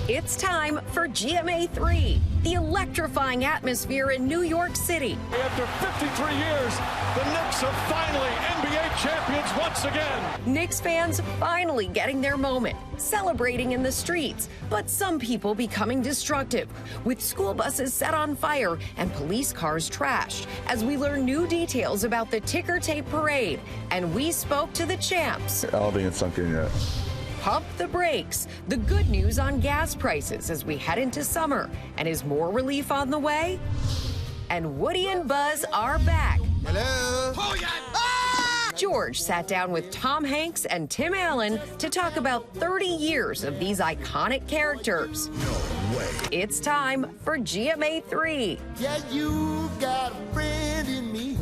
It's time for GMA3, the electrifying atmosphere in New York City. After 53 years, the Knicks are finally NBA champions once again. Knicks fans finally getting their moment, celebrating in the streets, but some people becoming destructive, with school buses set on fire and police cars trashed, as we learn new details about the ticker tape parade. And we spoke to the champs. I don't think it's sunk in yet. Pump the brakes. The good news on gas prices as we head into summer. And is more relief on the way? And Woody and Buzz are back. Hello. Oh, yeah. Ah! George sat down with Tom Hanks and Tim Allen to talk about 30 years of these iconic characters. No way. It's time for GMA3. Yeah, you got a friend in me.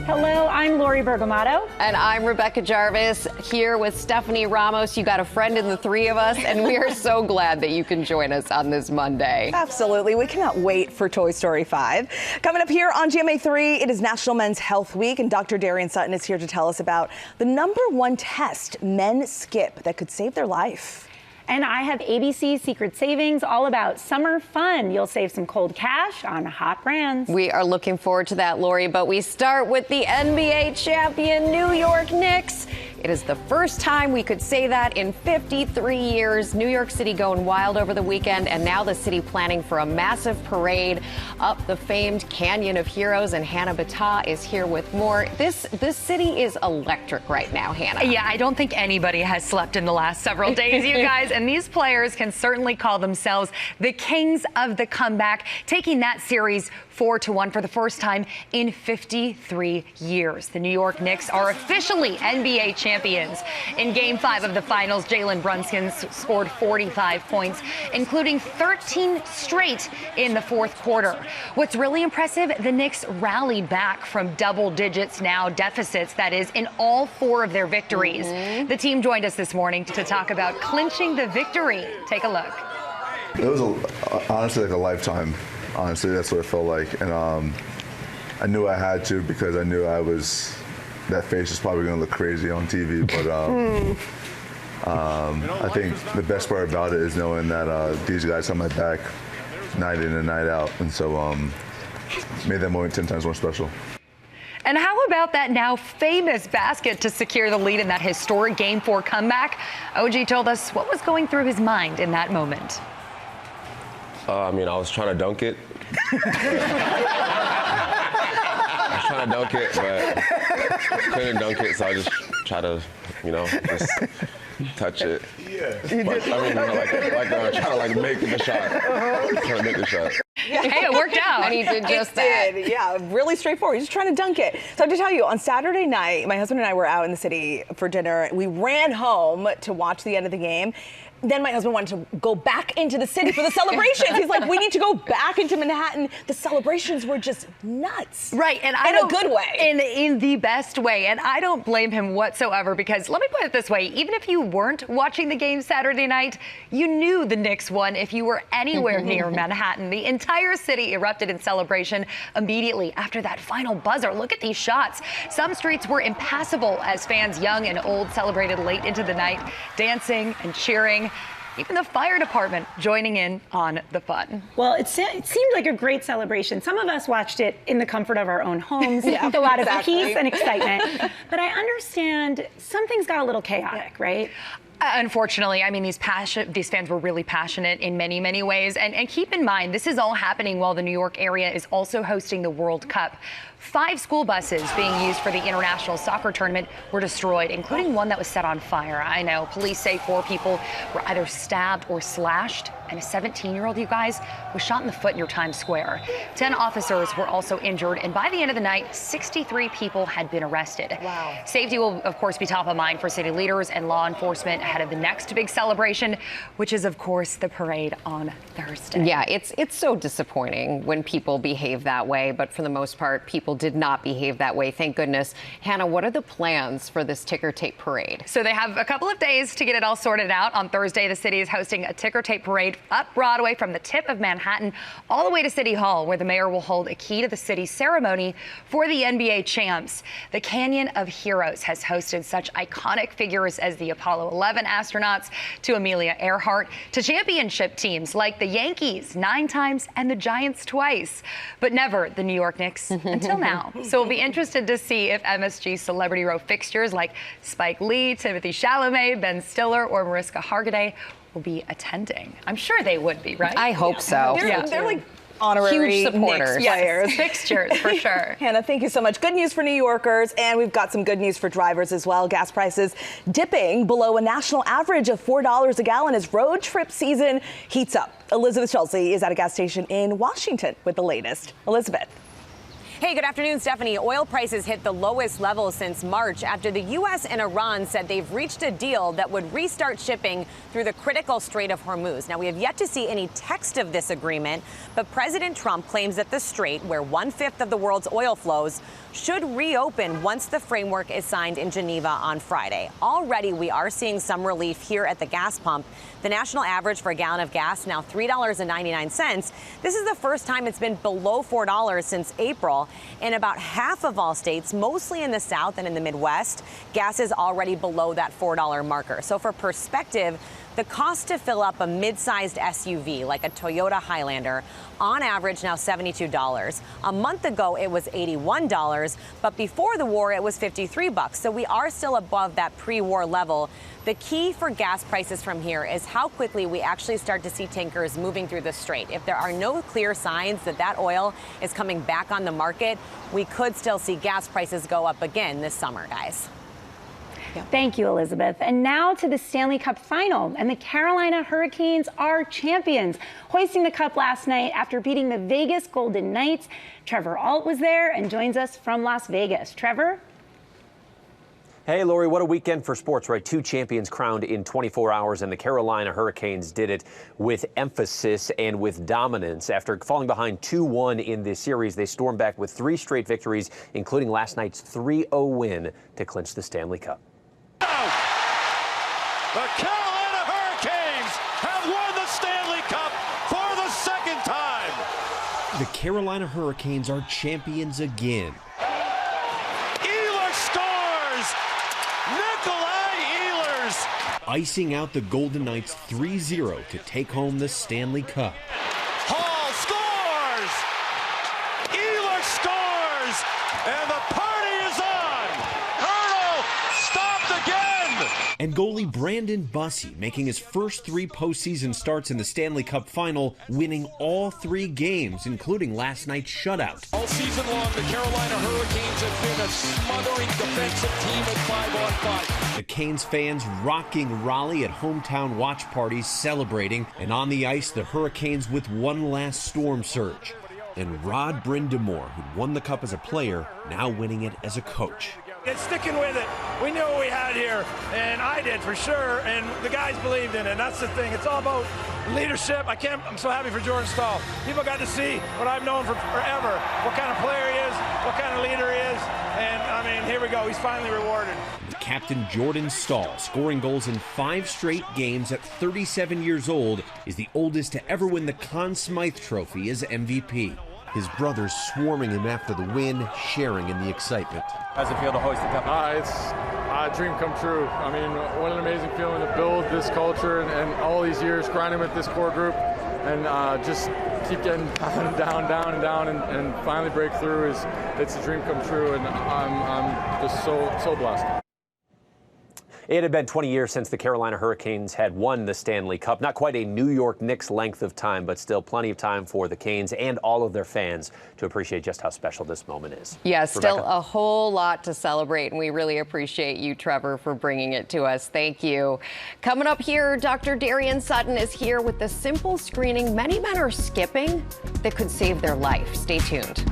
Hello, I'm Lori Bergamato. And I'm Rebecca Jarvis, here with Stephanie Ramos. You got a friend in the three of us, and we are so glad that you can join us on this Monday. Absolutely. We cannot wait for Toy Story 5. Coming up here on GMA3, it is National Men's Health Week, and Dr. Darian Sutton is here to tell us about the #1 test men skip that could save their life. And I have ABC Secret Savings, all about summer fun. You'll save some cold cash on hot brands. We are looking forward to that, Lori, but we start with the NBA champion New York Knicks. It is the first time we could say that in 53 years. New York City going wild over the weekend, and now the city planning for a massive parade up the famed Canyon of Heroes, and Hannah Battah is here with more. This city is electric right now, Hannah. Yeah, I don't think anybody has slept in the last several days, you guys, and these players can certainly call themselves the kings of the comeback, taking that series 4-1 for the first time in 53 years. The New York Knicks are officially NBA champions. In Game 5 of the finals, Jalen Brunson scored 45 points, including 13 straight in the fourth quarter. What's really impressive, the Knicks rallied back from double digits now, deficits, that is, in all 4 of their victories. The team joined us this morning to talk about clinching the victory. Take a look. It was honestly like a lifetime. Honestly, that's what it felt like. And I knew I had to, because I knew that face is probably going to look crazy on TV. But I think the best part about it is knowing that these guys have my back night in and night out. And so made that moment 10 times more special. And how about that now famous basket to secure the lead in that historic Game 4 comeback? OG told us what was going through his mind in that moment. I was trying to dunk it. I was trying to dunk it, but couldn't dunk it, so I just try to, just touch it. Yeah. But, trying to make the shot. Trying to make the shot. Hey, it worked out. And he did just that. Yeah, really straightforward. He's just trying to dunk it. So I have to tell you, on Saturday night, my husband and I were out in the city for dinner. We ran home to watch the end of the game. Then my husband wanted to go back into the city for the celebrations. He's like, we need to go back into Manhattan. The celebrations were just nuts. Right, and in a good way. In the best way, and I don't blame him whatsoever, because let me put it this way, even if you weren't watching the game Saturday night, you knew the Knicks won if you were anywhere near Manhattan. The entire city erupted in celebration immediately after that final buzzer. Look at these shots. Some streets were impassable as fans young and old celebrated late into the night, dancing and cheering. Even the fire department joining in on the fun. Well, it seemed like a great celebration. Some of us watched it in the comfort of our own homes with a lot of peace and excitement. But I understand some things got a little chaotic, right? Unfortunately, these fans were really passionate in many, many ways. And keep in mind, this is all happening while the New York area is also hosting the World Cup. 5 school buses being used for the international soccer tournament were destroyed, including one that was set on fire. I know police say 4 people were either stabbed or slashed, and a 17-year-old, you guys, was shot in the foot near Times Square. 10 officers were also injured, and by the end of the night, 63 people had been arrested. Wow. Safety will, of course, be top of mind for city leaders and law enforcement ahead of the next big celebration, which is, of course, the parade on Thursday. Yeah, it's so disappointing when people behave that way, but for the most part, people people did not behave that way, thank goodness. Hannah, what are the plans for this ticker tape parade? So they have a couple of days to get it all sorted out. On Thursday, the city is hosting a ticker tape parade up Broadway from the tip of Manhattan all the way to City Hall, where the mayor will hold a key to the city ceremony for the NBA champs. The Canyon of Heroes has hosted such iconic figures as the Apollo 11 astronauts, to Amelia Earhart, to championship teams like the Yankees 9 times and the Giants twice, but never the New York Knicks until now. So we'll be interested to see if MSG Celebrity Row fixtures like Spike Lee, Timothée Chalamet, Ben Stiller, or Mariska Hargitay will be attending. I'm sure they would be, right? I hope so. They're like honorary huge supporters. Knicks players. Fixtures, for sure. Hannah, thank you so much. Good news for New Yorkers, and we've got some good news for drivers as well. Gas prices dipping below a national average of $4 a gallon as road trip season heats up. Elizabeth Chelsea is at a gas station in Washington with the latest. Elizabeth. Hey, good afternoon, Stephanie. Oil prices hit the lowest level since March after the U.S. and Iran said they've reached a deal that would restart shipping through the critical Strait of Hormuz. Now, we have yet to see any text of this agreement, but President Trump claims that the strait, where 1/5 of the world's oil flows, should reopen once the framework is signed in Geneva on Friday. Already, we are seeing some relief here at the gas pump. The national average for a gallon of gas now $3.99. This is the first time it's been below $4 since April. In about half of all states, mostly in the South and in the Midwest, gas is already below that $4 marker. So for perspective, the cost to fill up a mid-sized SUV like a Toyota Highlander, on average now $72. A month ago, it was $81, but before the war, it was $53. So we are still above that pre-war level. The key for gas prices from here is how quickly we actually start to see tankers moving through the strait. If there are no clear signs that that oil is coming back on the market, we could still see gas prices go up again this summer, guys. Thank you, Elizabeth. And now to the Stanley Cup final. And the Carolina Hurricanes are champions, hoisting the cup last night after beating the Vegas Golden Knights. Trevor Alt was there and joins us from Las Vegas. Trevor? Hey, Lori, what a weekend for sports, right? 2 champions crowned in 24 hours, and the Carolina Hurricanes did it with emphasis and with dominance. After falling behind 2-1 in this series, they stormed back with 3 straight victories, including last night's 3-0 win to clinch the Stanley Cup. The Carolina Hurricanes have won the Stanley Cup for the second time. The Carolina Hurricanes are champions again. Ehlers scores! Nikolai Ehlers! Icing out the Golden Knights 3-0 to take home the Stanley Cup. Hall scores! Ehlers scores! And the party is on! Hurdle stopped again! And goalie Brandon Bussey making his first 3 postseason starts in the Stanley Cup final, winning all 3 games, including last night's shutout. All season long, the Carolina Hurricanes have been a smothering defensive team at 5-on-5. The Canes fans rocking Raleigh at hometown watch parties, celebrating, and on the ice, the Hurricanes with one last storm surge. And Rod Brind'Amour, who won the cup as a player, now winning it as a coach. And sticking with it. We knew what we had here, and I did for sure, and the guys believed in it. That's the thing. It's all about leadership. I'm so happy for Jordan Staal. People got to see what I've known for forever, what kind of player he is, what kind of leader he is, and I mean, here we go. He's finally rewarded. Captain Jordan Staal, scoring goals in 5 straight games at 37 years old, is the oldest to ever win the Conn Smythe Trophy as MVP. His brothers swarming him after the win, sharing in the excitement. How's it feel to hoist the cup? It's a dream come true. I mean, what an amazing feeling to build this culture and all these years grinding with this core group and just keep getting down and finally break through. It's a dream come true, and I'm just so blessed. It had been 20 years since the Carolina Hurricanes had won the Stanley Cup. Not quite a New York Knicks length of time, but still plenty of time for the Canes and all of their fans to appreciate just how special this moment is. Yeah, still Rebecca? a whole lot to celebrate, and we really appreciate you, Trevor, for bringing it to us. Thank you. Coming up here, Dr. Darian Sutton is here with the simple screening many men are skipping that could save their life. Stay tuned.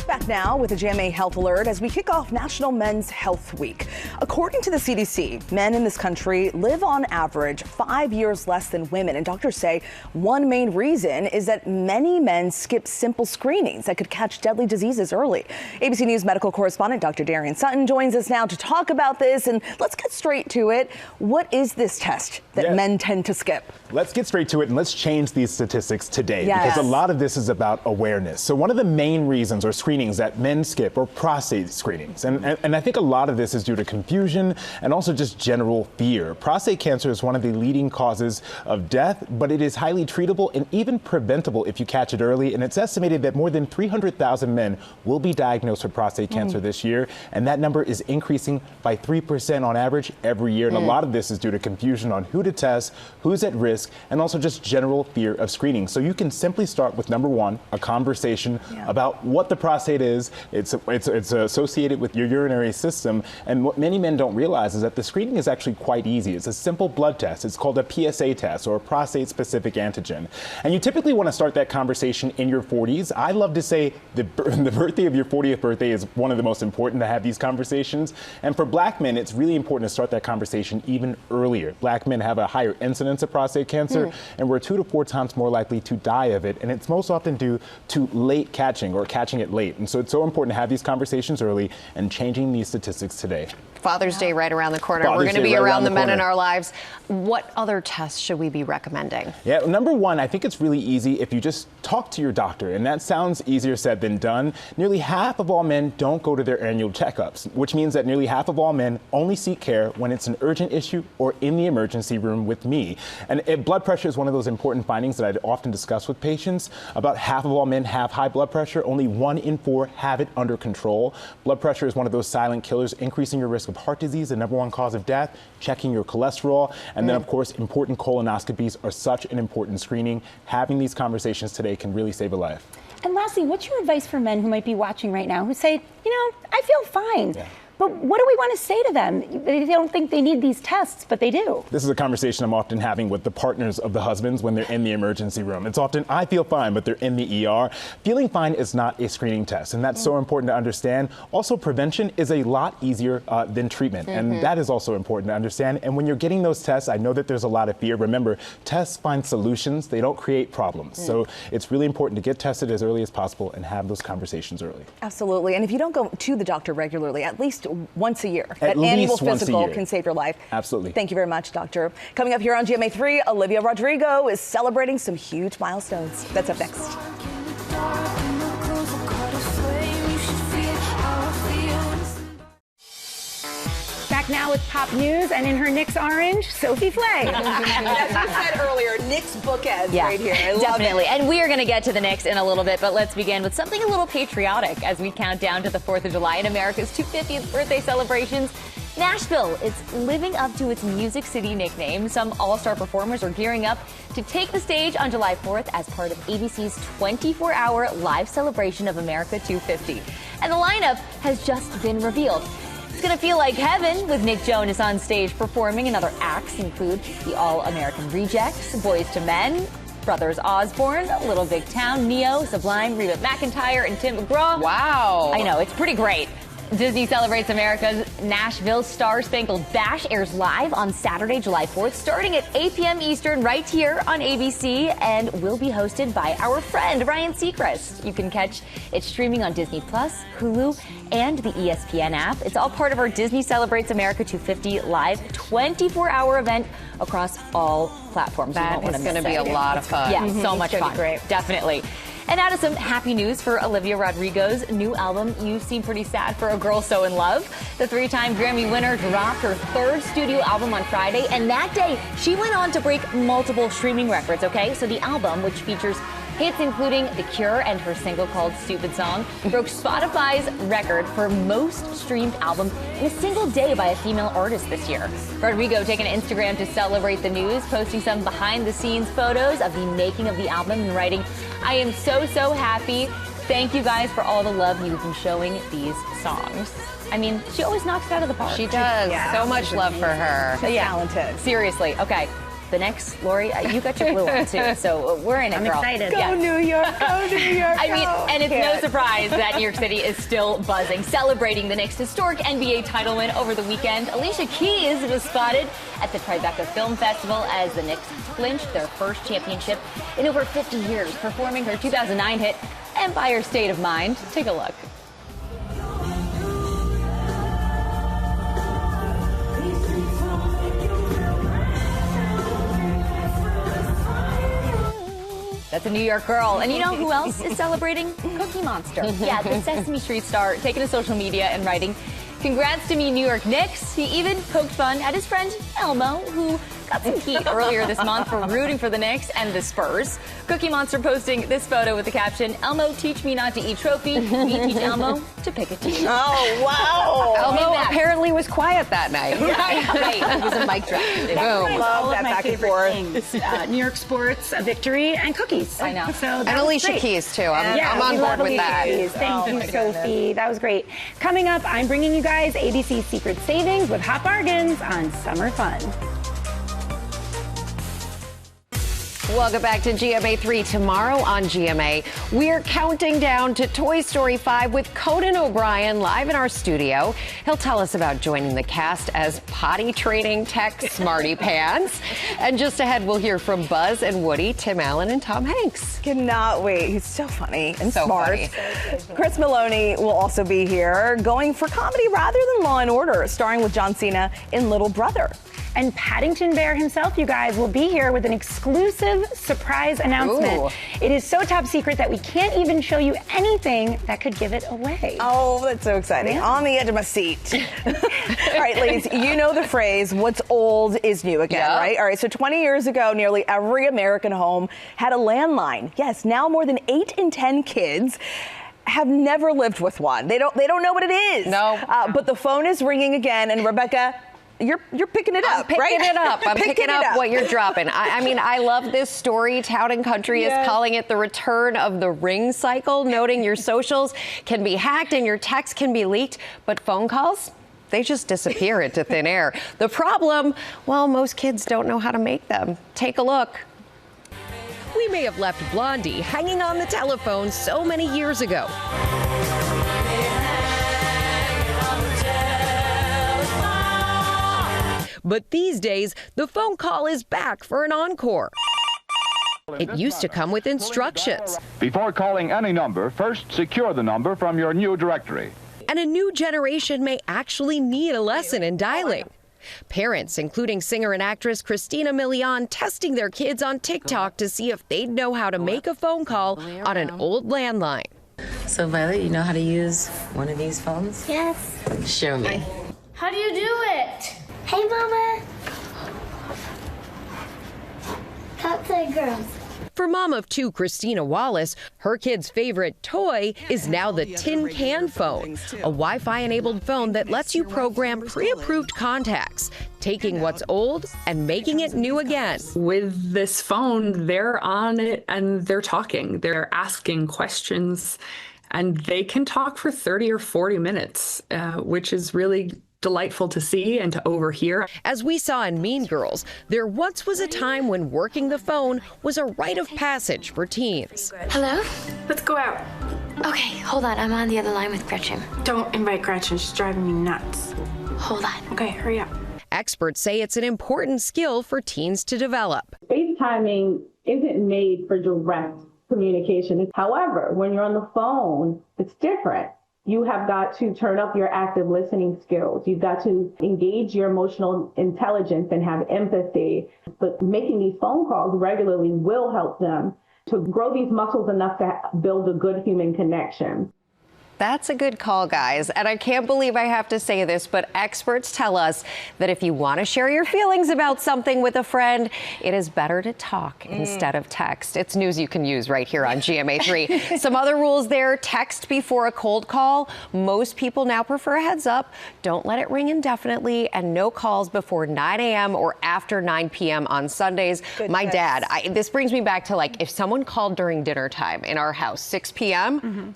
Back back now with a GMA Health Alert as we kick off National Men's Health Week. According to the CDC, men in this country live on average 5 years less than women. And doctors say one main reason is that many men skip simple screenings that could catch deadly diseases early. ABC News medical correspondent Dr. Darian Sutton joins us now to talk about this. And let's get straight to it. What is this test that men tend to skip? Let's get straight to it and let's change these statistics today Yes. because a lot of this is about awareness. So one of the main reasons or screenings that men skip are prostate screenings. And I think a lot of this is due to confusion and also just general fear. Prostate cancer is one of the leading causes of death, but it is highly treatable and even preventable if you catch it early. And it's estimated that more than 300,000 men will be diagnosed with prostate cancer this year. And that number is increasing by 3% on average every year. And a lot of this is due to confusion on who to test, who's at risk, and also just general fear of screening. So you can simply start with number one, a conversation about what the prostate is. It's associated with your urinary system. And what many men don't realize is that the screening is actually quite easy. It's a simple blood test. It's called a PSA test or a prostate specific antigen. And you typically want to start that conversation in your 40s. I love to say the birthday of your 40th birthday is one of the most important to have these conversations. And for black men, it's really important to start that conversation even earlier. Black men have a higher incidence of prostate cancer, and we're 2 to 4 times more likely to die of it. And it's most often due to late catching or catching it late. And so it's so important to have these conversations early and changing these statistics today. Father's Day right around the corner. We're going to be around the men in our lives. What other tests should we be recommending? Yeah, number one, I think it's really easy if you just talk to your doctor. And that sounds easier said than done. Nearly half of all men don't go to their annual checkups, which means that nearly half of all men only seek care when it's an urgent issue or in the emergency room with me. And blood pressure is one of those important findings that I often discuss with patients. About half of all men have high blood pressure. Only 1 in 4 have it under control. Blood pressure is one of those silent killers, increasing your risk of heart disease, the number one cause of death, checking your cholesterol, and then of course important colonoscopies are such an important screening. Having these conversations today can really save a life. And lastly, what's your advice for men who might be watching right now who say, I feel fine? But what do we want to say to them? They don't think they need these tests, but they do. This is a conversation I'm often having with the partners of the husbands when they're in the emergency room. It's often, I feel fine, but they're in the ER. Feeling fine is not a screening test, and that's so important to understand. Also, prevention is a lot easier than treatment, and that is also important to understand. And when you're getting those tests, I know that there's a lot of fear. Remember, tests find solutions. They don't create problems. So it's really important to get tested as early as possible and have those conversations early. Absolutely. And if you don't go to the doctor regularly, at least once a year. At That annual least once a physical year. can save your life. Absolutely. Thank you very much, doctor. Coming up here on GMA3, Olivia Rodrigo is celebrating some huge milestones. That's up next. Back now with pop news, and in her Knicks orange, Sophie Flay. As you said earlier, Knicks bookends right here. I love Definitely. it. And we are going to get to the Knicks in a little bit, but let's begin with something a little patriotic as we count down to the 4th of July and America's 250th birthday celebrations. Nashville is living up to its Music City nickname. Some all-star performers are gearing up to take the stage on July 4th as part of ABC's 24-hour live celebration of America 250. And the lineup has just been revealed. It's going to feel like heaven with Nick Jonas on stage performing, and other acts include the All-American Rejects, Boys to Men, Brothers Osborne, Little Big Town, Neo, Sublime, Reba McEntire, and Tim McGraw. Wow. I know, it's pretty great. Disney celebrates America's Nashville Star Spangled Bash airs live on Saturday, July 4th, starting at 8 p.m. Eastern right here on ABC, and will be hosted by our friend Ryan Seacrest. You can catch it streaming on Disney+, Hulu, and the ESPN app. It's all part of our Disney Celebrates America 250 live 24-hour event across all platforms. That is going to be a lot of fun. Yeah, so much fun. Great. Definitely. And now to some happy news for Olivia Rodrigo's new album, You Seem Pretty Sad for a Girl So in Love. The 3-time Grammy winner dropped her 3rd studio album on Friday, and that day she went on to break multiple streaming records, okay? So the album, which features hits including The Cure and her single called Stupid Song, broke Spotify's record for most streamed album in a single day by a female artist this year. Rodrigo taking to Instagram to celebrate the news, posting some behind-the-scenes photos of the making of the album and writing, "I am so happy. Thank you guys for all the love you've been showing these songs." I mean, she always knocks it out of the park. She does. So much love for her. She's talented. Seriously. Okay. the Knicks, Lori, you got your blue on too, so we're in it, girl. I'm excited. Go New York, go New York. I mean, and it's no surprise that New York City is still buzzing, celebrating the Knicks' historic NBA title win over the weekend. Alicia Keys was spotted at the Tribeca Film Festival as the Knicks clinched their first championship in over 50 years, performing her 2009 hit, Empire State of Mind. Take a look. That's a New York girl. And you know who else is celebrating? Cookie Monster. Yeah, the Sesame Street star taking to social media and writing, "Congrats to me, New York Knicks." He even poked fun at his friend Elmo, who got some heat earlier this month for rooting for the Knicks and the Spurs. Cookie Monster posting this photo with the caption, "Elmo, teach me not to eat trophy. Me teach Elmo to pick a team." Oh, wow. Elmo apparently was quiet that night. Right. It was a mic drop. Boom. Love that back and forth. New York sports, a victory, and cookies. I know. So And Alicia Keys, too. I'm on we board love with Alicia that. Keys. Thank you, Sophie. That was great. Coming up, I'm bringing you guys ABC's Secret Savings with hot bargains on Summer Fun. Welcome back to GMA3. Tomorrow on GMA, we're counting down to Toy Story 5 with Conan O'Brien live in our studio. He'll tell us about joining the cast as potty training tech smarty pants. And just ahead, we'll hear from Buzz and Woody, Tim Allen, and Tom Hanks. Cannot wait. He's so funny and So smart. funny. Chris Maloney will also be here, going for comedy rather than Law and Order, starring with John Cena in Little Brother. And Paddington Bear himself, you guys, will be here with an exclusive surprise announcement. Ooh. It is so top secret that we can't even show you anything that could give it away. Oh, that's so exciting. Yeah. On the edge of my seat. All right, ladies, you know the phrase, what's old is new again, Yeah. right? All right, so 20 years ago, nearly every American home had a landline. Yes, now more than 8 in 10 kids have never lived with one. They don't know what it is. No. But the phone is ringing again, and Rebecca, you're picking it up, I'm picking right? it up. I'm picking up what you're dropping. I mean, I love this story. Town and Country is calling it the return of the ring cycle, noting your socials can be hacked and your texts can be leaked, but phone calls, they just disappear into thin air. The problem, well, most kids don't know how to make them. Take a look. We may have left Blondie hanging on the telephone so many years ago. But these days, the phone call is back for an encore. It used to come with instructions. Before calling any number, first secure the number from your new directory. And a new generation may actually need a lesson in dialing. Parents, including singer and actress Christina Milian, testing their kids on TikTok to see if they'd know how to make a phone call on an old landline. So, Violet, you know how to use one of these phones? Yes. Show me. How do you do it? Hey, Mama. That's a girl. For mom of 2, Christina Wallace, her kid's favorite toy is now the Tin Can phone, a Wi-Fi enabled phone that lets you program pre-approved contacts, taking what's old and making it new again. With this phone, they're on it and they're talking. They're asking questions, and they can talk for 30 or 40 minutes, which is really delightful to see and to overhear. As we saw in Mean Girls, there once was a time when working the phone was a rite of passage for teens. Hello? Let's go out. Okay, hold on. I'm on the other line with Gretchen. Don't invite Gretchen. She's driving me nuts. Hold on. Okay, hurry up. Experts say it's an important skill for teens to develop. FaceTiming isn't made for direct communication. However, when you're on the phone, it's different. You have got to turn up your active listening skills. You've got to engage your emotional intelligence and have empathy. But making these phone calls regularly will help them to grow these muscles enough to build a good human connection. That's a good call, guys. And I can't believe I have to say this, but experts tell us that if you want to share your feelings about something with a friend, it is better to talk instead of text. It's news you can use right here on GMA3. Some other rules there: text before a cold call. Most people now prefer a heads up. Don't let it ring indefinitely, and no calls before 9 a.m. or after 9 p.m. on Sundays. My dad, this brings me back to, like, if someone called during dinner time in our house, 6 p.m.,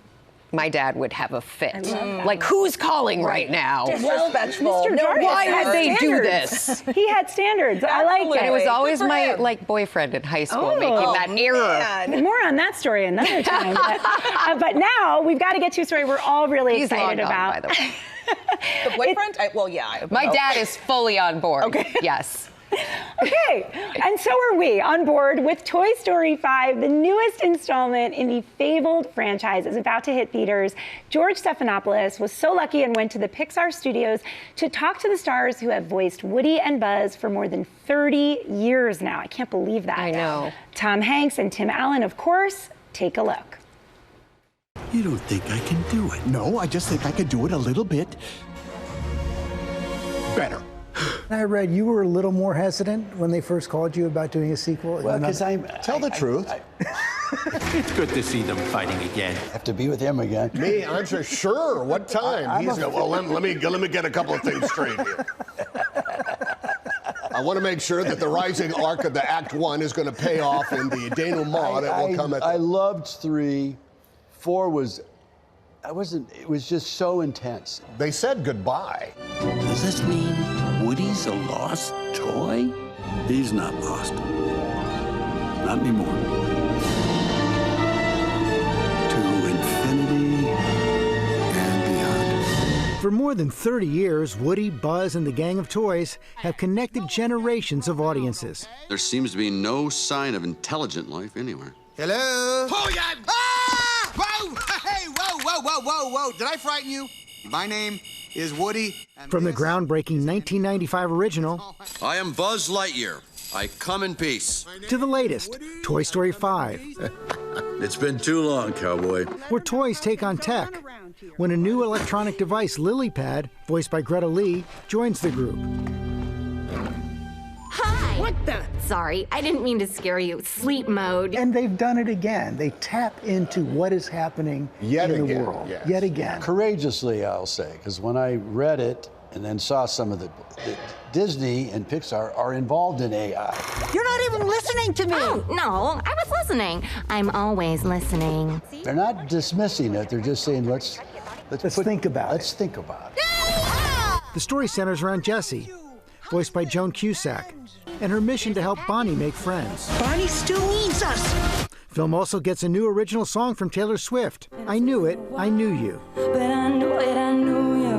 my dad would have a fit. Like, who's calling right now? Disrespectful. Mr. Jordan, Why had would they do standards. this? He had standards. I like it. And it was always Good for my him. like boyfriend in high school making that error. More on that story another time. But now we've got to get to a story we're all really excited about. By the way. The boyfriend? My dad is fully on board. Okay. Yes. Okay, and so are we on board with Toy Story 5, the newest installment in the fabled franchise is about to hit theaters. George Stephanopoulos was so lucky and went to the Pixar studios to talk to the stars who have voiced Woody and Buzz for more than 30 years now. I can't believe that. I know. Tom Hanks and Tim Allen, of course. Take a look. You don't think I can do it? No, I just think I could do it a little bit better. I read you were a little more hesitant when they first called you about doing a sequel. Well, because Tell the truth. It's good to see them fighting again. Have to be with him again. Me, I'm sure. What time? Well, let me get a couple of things straight here. I want to make sure that the rising arc of the Act 1 is going to pay off in the denouement that will come at. I loved 3. 4 was. It was just so intense. They said goodbye. Does this mean Woody's a lost toy? He's not lost. Not anymore. To infinity and beyond. For more than 30 years, Woody, Buzz, and the Gang of Toys have connected generations of audiences. There seems to be no sign of intelligent life anywhere. Hello? Oh, yeah! Ah! Whoa! Hey, whoa! Did I frighten you? My name is Woody. From the groundbreaking 1995 original I am Buzz Lightyear. I come in peace. to the latest, Toy Story 5, It's been too long, cowboy. where toys take on tech when a new electronic device, LilyPad, voiced by Greta Lee, joins the group. Hi! What the? Sorry, I didn't mean to scare you. Sleep mode. And they've done it again. They tap into what is happening in the world. Yet again. Courageously, I'll say, because when I read it and then saw some of the Disney and Pixar are involved in AI. You're not even listening to me! Oh, no, I was listening. I'm always listening. They're not dismissing it. They're just saying, let's think about Let's think about it. The story centers around Jessie, voiced by Joan Cusack, and her mission to help Bonnie make friends. Bonnie still needs us. Film also gets a new original song from Taylor Swift, I Knew It, I Knew You. But I knew it, I knew you.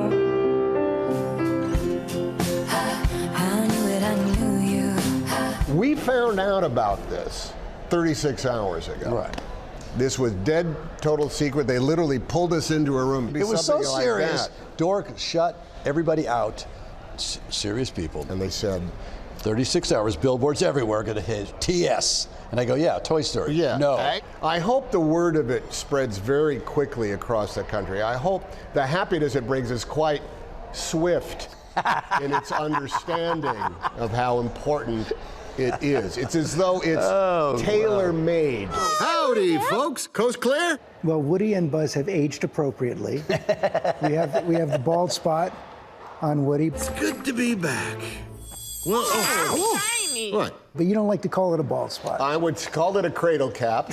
I knew it, I knew you. We found out about this 36 hours ago. Right. This was dead total secret. They literally pulled us into a room. It was so Something like serious. that. Door shut, everybody out. Serious people. And they said, 36 hours, billboards everywhere, going to hit TS. And I go, yeah, Toy Story. yeah. No. I hope the word of it spreads very quickly across the country. I hope the happiness it brings is quite swift in its understanding of how important it is. It's as though it's tailor-made. Howdy, folks. Coast clear? Well, Woody and Buzz have aged appropriately. we have the bald spot on Woody. It's good to be back. Well, what? But you don't like to call it a bald spot. I would call it a cradle cap,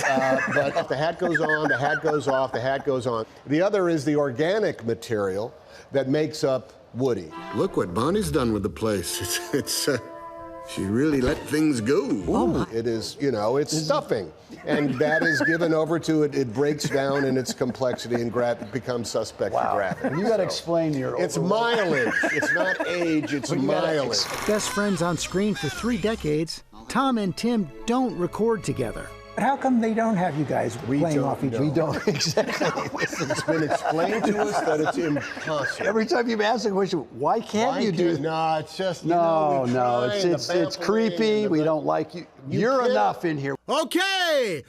but if the hat goes on, the hat goes off, the hat goes on. The other is the organic material that makes up Woody. Look what Bonnie's done with the place. She really let things go. It is, it's stuffing. And that is given over to it. It breaks down in its complexity and becomes suspect to gravity. You got to explain your. It's mileage. It's not age, it's mileage. Best friends on screen for 3 decades, Tom and Tim don't record together. But how come they don't have you guys playing off each other? We don't exactly. It's been explained to us that it's impossible. Every time you ask a question, why can't you do? No, it's just No, it's creepy. We don't like you. You're enough in here. Okay.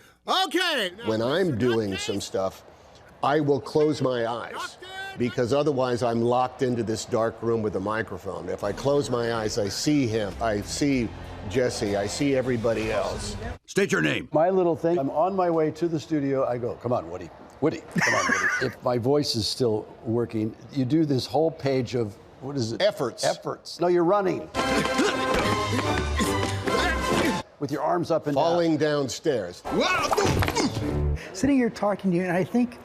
When I'm doing some stuff, I will close my eyes because otherwise I'm locked into this dark room with a microphone. If I close my eyes, I see him. I see Jesse. I see everybody else. State your name. My little thing. I'm on my way to the studio. I go, come on, Woody. Woody, come on, Woody. If my voice is still working, you do this whole page of, what is it? Efforts. No, you're running. With your arms up and falling downstairs. Sitting here talking to you, and I think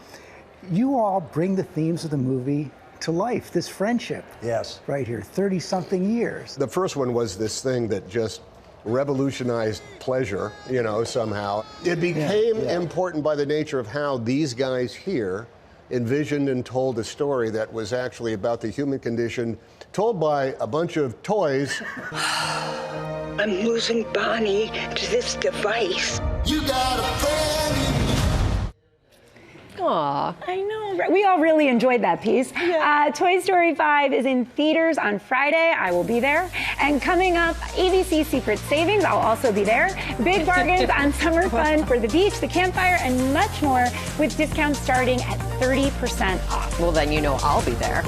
You all bring the themes of the movie to life, this friendship. Yes. Right here, 30-something years. The first one was this thing that just revolutionized pleasure, you know, somehow. It became important by the nature of how these guys here envisioned and told a story that was actually about the human condition, told by a bunch of toys. I'm losing Bonnie to this device. You got a friend. Aw. I know. We all really enjoyed that piece. Yeah. Toy Story 5 is in theaters on Friday. I will be there. And coming up, ABC Secret Savings. I'll also be there. Big bargains on summer fun for the beach, the campfire, and much more with discounts starting at 30% off. Well, then you know I'll be there.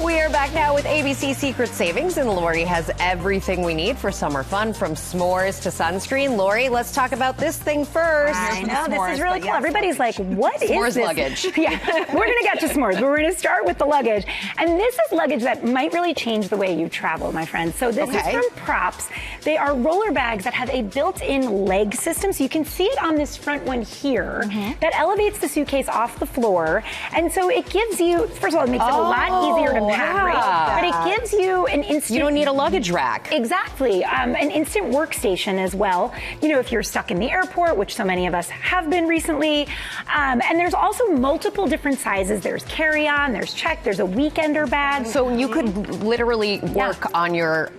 We are back now with ABC Secret Savings, and Lori has everything we need for summer fun, from s'mores to sunscreen. Lori, let's talk about this thing first. I know, this is really cool. Everybody's like, what is s'mores this? Luggage. Yeah, we're going to get to s'mores, but we're going to start with the luggage. And this is luggage that might really change the way you travel, my friends. So this is from Props. They are roller bags that have a built-in leg system. So you can see it on this front one here that elevates the suitcase off the floor. And so it gives you, first of all, it makes it a lot easier to pack, right? But it gives you an instant... You don't need a luggage rack. Exactly. An instant workstation as well. You know, if you're stuck in the airport, which so many of us have been recently. And there's also multiple different sizes. There's carry-on, there's check, there's a weekender bag. So you could literally work on your,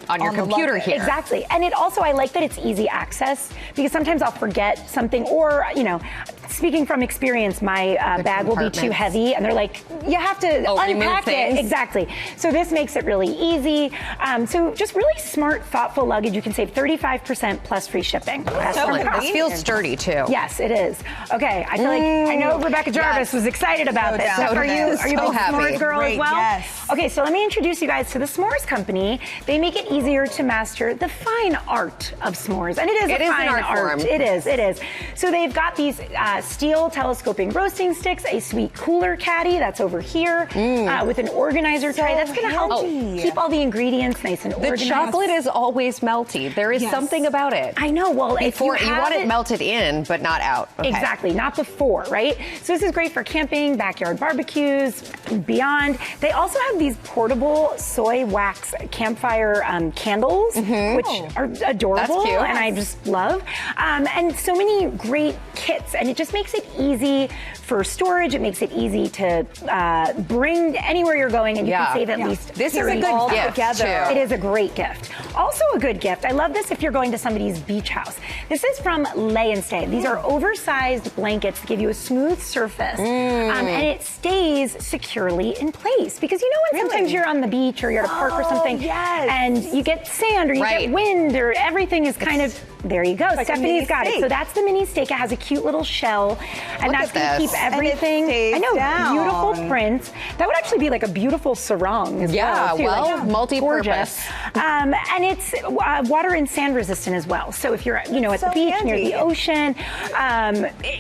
on your computer here. Exactly. And it also, I like that it's easy access, because sometimes I'll forget something, or, you know, speaking from experience, my bag will be too heavy, and they're like, you have to unpack it. Exactly. So this makes it really easy. So just really smart, thoughtful luggage. You can save 35% plus free shipping. This feels sturdy too. Yes, it is. Okay, I feel like I know Rebecca Jarvis was excited about this. Are you a big s'mores girl as well? Yes. Okay, so let me introduce you guys to the S'mores Company. They make it easier to master the fine art of s'mores, and it is a fine art. It is. It is. So they've got these steel telescoping roasting sticks, a sweet cooler caddy that's over here with an organizer tray that's going to help keep all the ingredients nice and organized. The chocolate is always melty. There is something about it. I know. Well, before if you want it melted in, but not out. Okay. Exactly, not before, right? So this is great for camping, backyard barbecues, beyond. They also have these portable soy wax campfire candles, which are adorable. That's cute. And I just love. And so many great kits, and it just makes it easy for storage. It makes it easy to bring anywhere you're going, and you can save at least. This is a good gift together. It is a great gift. Also a good gift. I love this if you're going to somebody's beach house. This is from Lay and Stay. These are oversized blankets that give you a smooth surface, and it stays securely in place. Because you know when sometimes you're on the beach or you're at a park or something, and you get sand or you get wind or everything is kind of. There you go. Like Stephanie's got it. So that's the mini steak. It has a cute little shell, and that's going to keep everything. I know, beautiful print. That would actually be like a beautiful sarong as well. Too. Well, multi-purpose. And it's water and sand resistant as well. So if you're, at the beach near the ocean,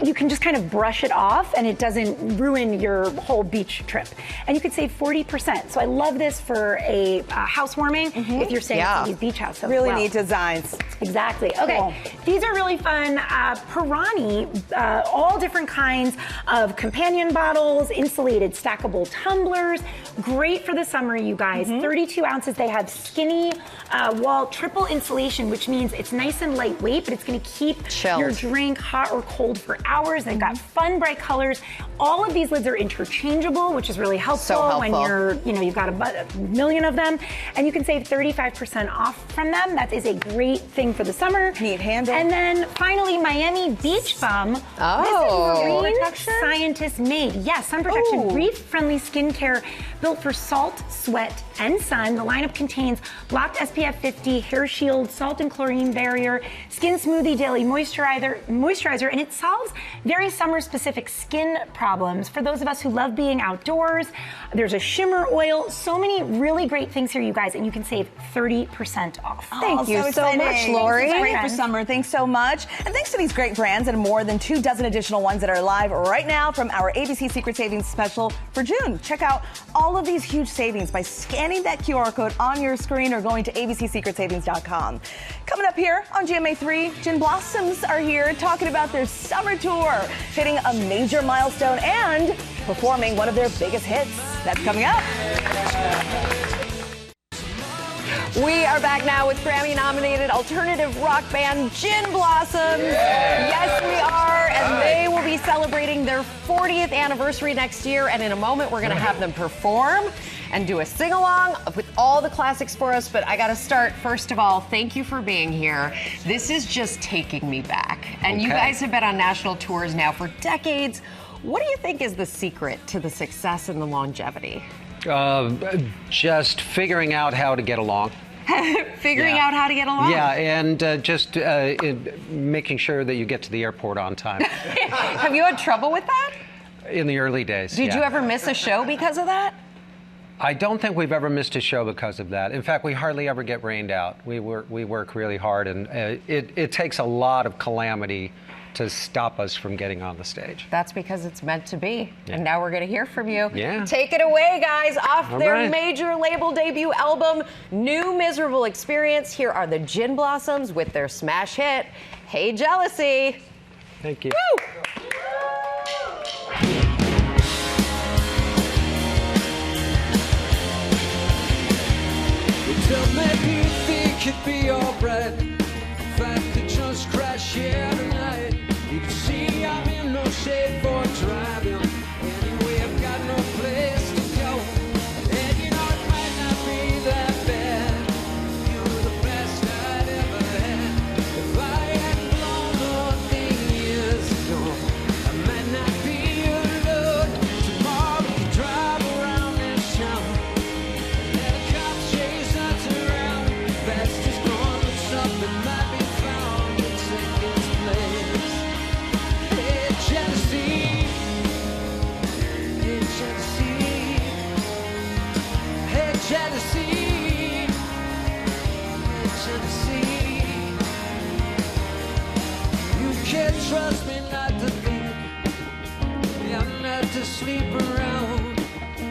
you can just kind of brush it off, and it doesn't ruin your whole beach trip. And you could save 40%. So I love this for a housewarming if you're staying at these beach houses. Really neat designs. Exactly. Okay, these are really fun. Pirani, all different kinds of companion bottles, insulated stackable tumblers. Great for the summer, you guys. 32 ounces. They have skinny wall triple insulation, which means it's nice and lightweight, but it's going to keep your drink hot or cold for hours. They've got fun, bright colors. All of these lids are interchangeable, which is really helpful, when you're, you've got a million of them. And you can save 35% off from them. That is a great thing for the summer. Neat handle. And then finally, Miami Beach Bum. This is green scientist made. Yes, sun protection, reef-friendly skincare built for salt, sweat, and sun. The lineup contains blocked SPF 50, hair shield, salt and chlorine barrier, skin smoothie daily moisturizer, and it solves very summer-specific skin problems. For those of us who love being outdoors, there's a shimmer oil. So many really great things here, you guys, and you can save 30% off. Thank you so much, Lori. Great for summer. Thanks so much. And thanks to these great brands and more than 24 additional ones that are live right now from our ABC Secret Savings special for June. Check out all of these huge savings by scanning that QR code on your screen or going to abcsecretsavings.com. Coming up here on GMA3, Gin Blossoms are here talking about their summer tour, hitting a major milestone and performing one of their biggest hits. That's coming up. We are back now with Grammy-nominated alternative rock band Gin Blossoms. Yes, we are. And they will be celebrating their 40th anniversary next year. And in a moment, we're going to have them perform and do a sing-along with all the classics for us. But I got to start, first of all, thank you for being here. This is just taking me back. And you guys have been on national tours now for decades. What do you think is the secret to the success and the longevity? Just figuring out how to get along. Figuring out how to get along. Yeah, and just making sure that you get to the airport on time. Have you had trouble with that? In the early days. Did you ever miss a show because of that? I don't think we've ever missed a show because of that. In fact, we hardly ever get rained out. We work really hard, and it takes a lot of calamity to stop us from getting on the stage. That's because it's meant to be. Yeah. And now we're going to hear from you. Yeah. Take it away, guys. Off All their right. major label debut album, New Miserable Experience, here are the Gin Blossoms with their smash hit, Hey Jealousy. Thank you. Woo! Don't make me think it'd be alright if I could just crash here tonight. You can see I'm in no shape for driving. Anyway, I've got no place to go. And you know it might not be that bad. You're the best I'd ever had. If I hadn't blown all the years ago, I might not be alone. Tomorrow we can drive around this town. Let the cops chase us around. That's just gone, but something might be found to take its place. Hey, jealousy. Hey, jealousy. Hey, jealousy. Hey, jealousy. You can't trust me not to think. I'm not to sleep around.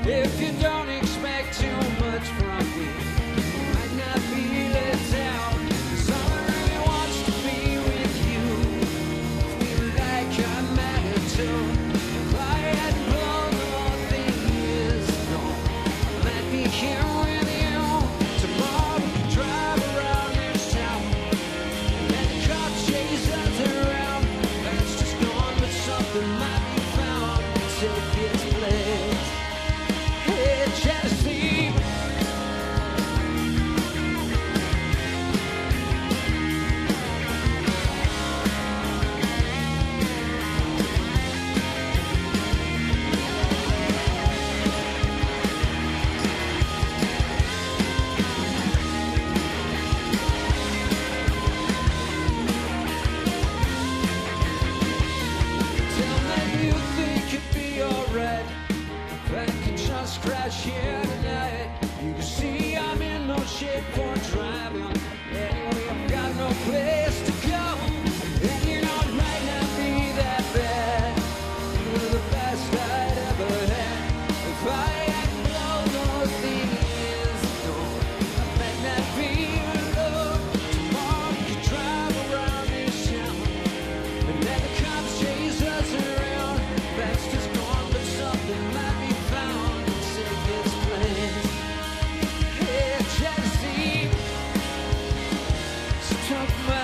If you don't expect too much from me, you might not be let down. 'Cause all I really wants to be with you. Feel like I matter too. If I hadn't blown all the years ago, I might be here with you. Tomorrow we can drive around this town and let the cops chase us around. That's just gone, but something might be found to take its place. Hey, jealousy. Tell me you think it'd be alright if I could just crash here tonight. You can see I'm in no shape for driving. Anyway, I've got no place to go. And you know it might not be that bad. You're the best I'd ever had. If I hadn't blown those years ago, I might not be alone. Tomorrow we could drive around this town and let the cops chase us around. That's just gone, but something might be found to take its place. Hey, jealousy. So talk my